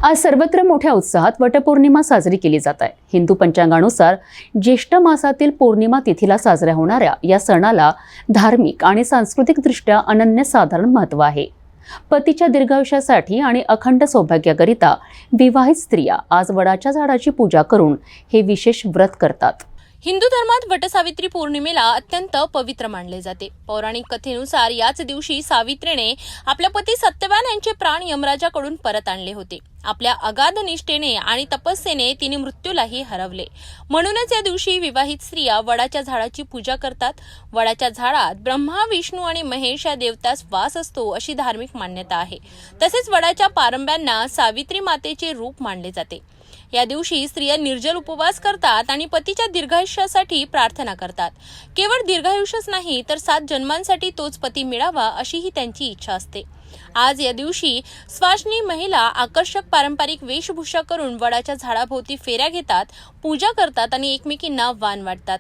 आज सर्वत्र मोठ्या उत्साहात वटपौर्णिमा साजरी केली जात आहे। हिंदू पंचांगानुसार ज्येष्ठ मासातील पौर्णिमा तिथीला साजऱ्या होणाऱ्या या सणाला धार्मिक आणि सांस्कृतिकदृष्ट्या अनन्यसाधारण महत्त्व आहे। पतीच्या दीर्घायुष्यासाठी आणि अखंड सौभाग्याकरिता विवाहित स्त्रिया आज वडाच्या झाडाची पूजा करून हे विशेष व्रत करतात। हिंदू धर्मात वटसावित्री पौर्णिमेला अत्यंत पवित्र मानले जाते। पौराणिक कथेनुसार याच दिवशी सावित्रीने आपल्या पती सत्यवान यांचे प्राण यमराजाकडून परत आणले होते। आपल्या अगाध निष्ठेने आणि तपस्येने तिने मृत्यूलाही हरवले। म्हणूनच या दिवशी विवाहित स्त्रिया वडाच्या झाडाची पूजा करतात। वडाच्या झाडात ब्रह्मा, विष्णू आणि महेश या देवतास वास असतो अशी धार्मिक मान्यता आहे। तसेच वडाच्या पारंब्यांना सावित्री मातेचे रूप मानले जाते। या दिवशी स्त्रिया निर्जल उपवास करतात आणि पतीच्या दीर्घायुष्यासाठी प्रार्थना करतात। केवळ दीर्घायुष्यच नाही तर 7 जन्मांसाठी तोच पती मिळावा अशीही त्यांची इच्छा असते। आज या दिवशी स्वाश्नी महिला आकर्षक पारंपरिक वेशभूषा करून वडाच्या झाडाभोवती फेऱ्या घेतात, पूजा करतात आणि एकमेकींना वाण वाटतात।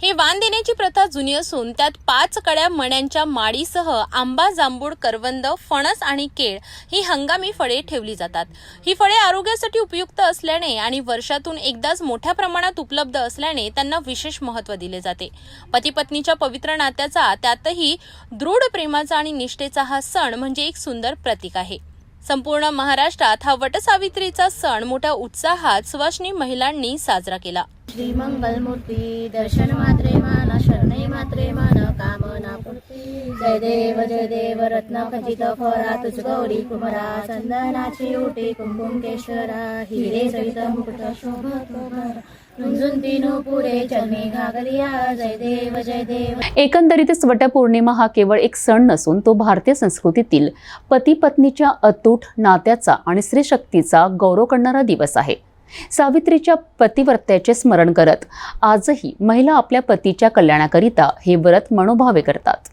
हे वाण देण्याची प्रथा जुनी असून त्यात 5 कड्या मण्यांच्या माळीसह आंबा, जांभूळ, करवंद, फणस आणि केळ ही हंगामी फळे ठेवली जातात। ही फळे आरोग्यासाठी उपयुक्त असल्याने आणि वर्षातून एकदाच मोठ्या प्रमाणात उपलब्ध असल्याने त्यांना विशेष महत्त्व दिले जाते। पती पत्नीच्या पवित्र नात्याचा, त्यातही दृढ प्रेमाचा आणि निष्ठेचा हा सण म्हणजे एक सुंदर प्रतीक आहे। संपूर्ण महाराष्ट्रात हा वटसावित्रीचा सण मोठ्या उत्साहात सुवासिनी महिलांनी साजरा केला। श्री मंगलमूर्ती दर्शन मात्रे मान, शरणे मात्रे मान, कामना पूर्ती। जय देव रत्न खचित फरा, तुझ गौरी कुमरा, चंदनाची ओटी कुंकुम केशरा, हिरे सहित मुकुट शोभत भर, पुरे चरणी घागरिया। जय देव। एकंदरीतच वटपौर्णिमा हा केवळ एक सण नसून तो भारतीय संस्कृतीतील पती पत्नीच्या अतूट नात्याचा आणि स्त्री शक्तीचा गौरव करणारा दिवस आहे। सावित्रीच्या पतिव्रत्याचे स्मरण करत आजही महिला आपल्या पतीच्या कल्याणाकरिता हे व्रत मनोभावे करतात।